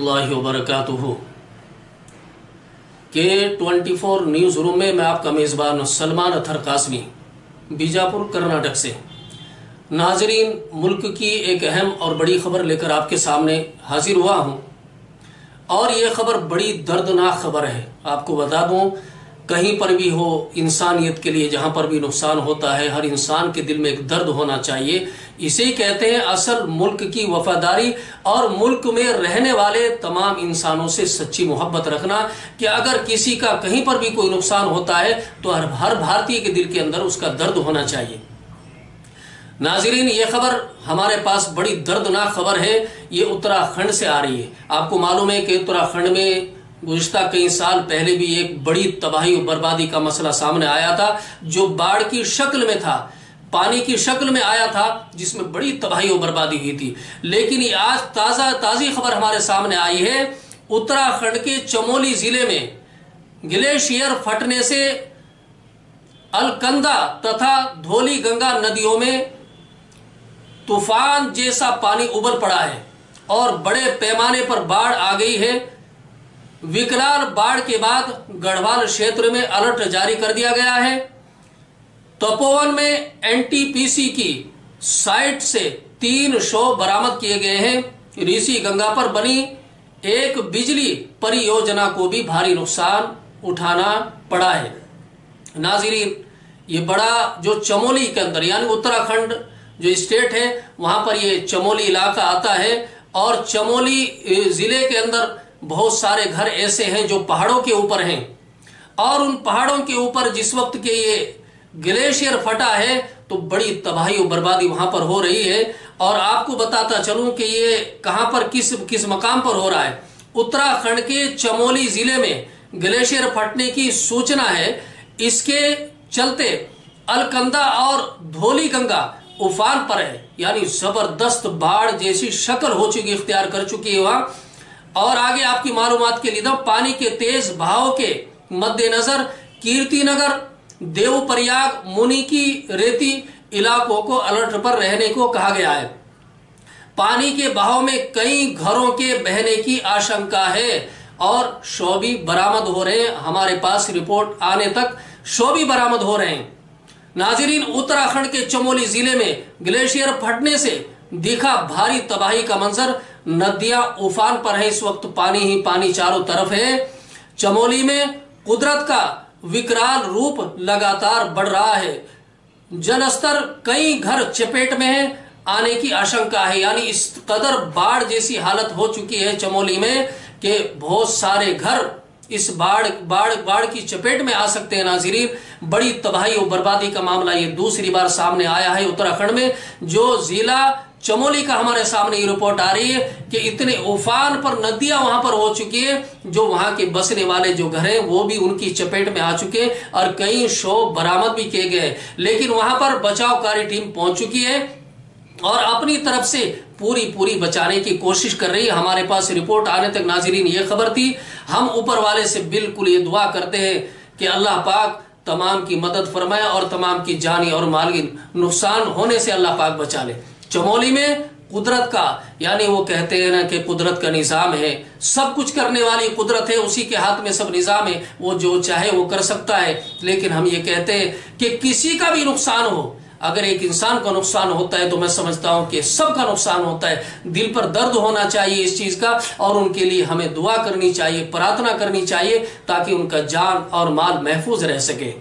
रहमतुल्लाहि व बरकातुहू के 24 न्यूज़ रूम में मैं आपका मेज़बान सलमान अथर कासमी बीजापुर कर्नाटक से। नाजरीन, मुल्क की एक अहम और बड़ी खबर लेकर आपके सामने हाजिर हुआ हूं और ये खबर बड़ी दर्दनाक खबर है। आपको बता दूं, कहीं पर भी हो इंसानियत के लिए जहां पर भी नुकसान होता है, हर इंसान के दिल में एक दर्द होना चाहिए। इसे कहते हैं असल मुल्क की वफादारी और मुल्क में रहने वाले तमाम इंसानों से सच्ची मोहब्बत रखना कि अगर किसी का कहीं पर भी कोई नुकसान होता है तो हर भारतीय के दिल के अंदर उसका दर्द होना चाहिए। नाजरीन, ये खबर हमारे पास बड़ी दर्दनाक खबर है। ये उत्तराखंड से आ रही है। आपको मालूम है कि उत्तराखंड में गुज़िश्ता कई साल पहले भी एक बड़ी तबाही और बर्बादी का मसला सामने आया था, जो बाढ़ की शक्ल में था, पानी की शक्ल में आया था, जिसमें बड़ी तबाही और बर्बादी हुई थी। लेकिन ये आज ताज़ी खबर हमारे सामने आई है। उत्तराखंड के चमोली जिले में ग्लेशियर फटने से अलकंदा तथा धौली गंगा नदियों में तूफान जैसा पानी उबल पड़ा है और बड़े पैमाने पर बाढ़ आ गई है। विकराल बाढ़ के बाद गढ़वाल क्षेत्र में अलर्ट जारी कर दिया गया है। तपोवन में एनटीपीसी की साइट से 3 शव बरामद किए गए हैं। ऋषि गंगा पर बनी एक बिजली परियोजना को भी भारी नुकसान उठाना पड़ा है। नाज़रीन, ये बड़ा जो चमोली के अंदर यानी उत्तराखंड जो स्टेट है वहां पर ये चमोली इलाका आता है और चमोली जिले के अंदर बहुत सारे घर ऐसे हैं जो पहाड़ों के ऊपर हैं और उन पहाड़ों के ऊपर जिस वक्त के ये ग्लेशियर फटा है तो बड़ी तबाही और बर्बादी वहां पर हो रही है। और आपको बताता चलूं कि ये कहां पर किस मकाम पर हो रहा है। उत्तराखंड के चमोली जिले में ग्लेशियर फटने की सूचना है। इसके चलते अलकंदा और धौली गंगा उफान पर है, यानी जबरदस्त बाढ़ जैसी शक्ल हो चुकी, इख्तियार कर चुकी है वहां। और आगे आपकी मालूमात के लिए पानी के तेज बहाव के मद्देनजर कीर्तिनगर, देवप्रयाग, मुनि की रेती इलाकों को अलर्ट पर रहने को कहा गया है। पानी के बहाव में कई घरों के बहने की आशंका है और शव भी बरामद हो रहे हैं। हमारे पास रिपोर्ट आने तक शव भी बरामद हो रहे हैं। नाजरीन, उत्तराखंड के चमोली जिले में ग्लेशियर फटने से दिखा भारी तबाही का मंजर। नदियां उफान पर है, इस वक्त पानी ही पानी चारों तरफ है। चमोली में कुदरत का विकराल रूप लगातार बढ़ रहा है। जलस्तर कई घर चपेट में है, आने की आशंका है। यानी इस कदर बाढ़ जैसी हालत हो चुकी है चमोली में कि बहुत सारे घर इस बाढ़ की चपेट में आ सकते हैं। नाज़रीन, बड़ी तबाही और बर्बादी का मामला ये दूसरी बार सामने आया है उत्तराखंड में। जो जिला चमोली का हमारे सामने ये रिपोर्ट आ रही है कि इतने उफान पर नदियां वहां पर हो चुकी है, जो वहां के बसने वाले जो घर हैं वो भी उनकी चपेट में आ चुके हैं और कई शव बरामद भी किए गए। लेकिन वहां पर बचावकारी टीम पहुंच चुकी है और अपनी तरफ से पूरी बचाने की कोशिश कर रही है। हमारे पास रिपोर्ट आने तक नाज़रीन ये खबर थी। हम ऊपर वाले से बिल्कुल ये दुआ करते हैं कि अल्लाह पाक तमाम की मदद फरमाए और तमाम की जानी और माली नुकसान होने से अल्लाह पाक बचा ले। चमोली में कुदरत का, यानी वो कहते हैं ना कि कुदरत का निजाम है, सब कुछ करने वाली कुदरत है, उसी के हाथ में सब निजाम है, वो जो चाहे वो कर सकता है। लेकिन हम ये कहते हैं कि किसी का भी नुकसान हो, अगर एक इंसान का नुकसान होता है तो मैं समझता हूं कि सबका नुकसान होता है। दिल पर दर्द होना चाहिए इस चीज का और उनके लिए हमें दुआ करनी चाहिए, प्रार्थना करनी चाहिए ताकि उनका जान और माल महफूज रह सके।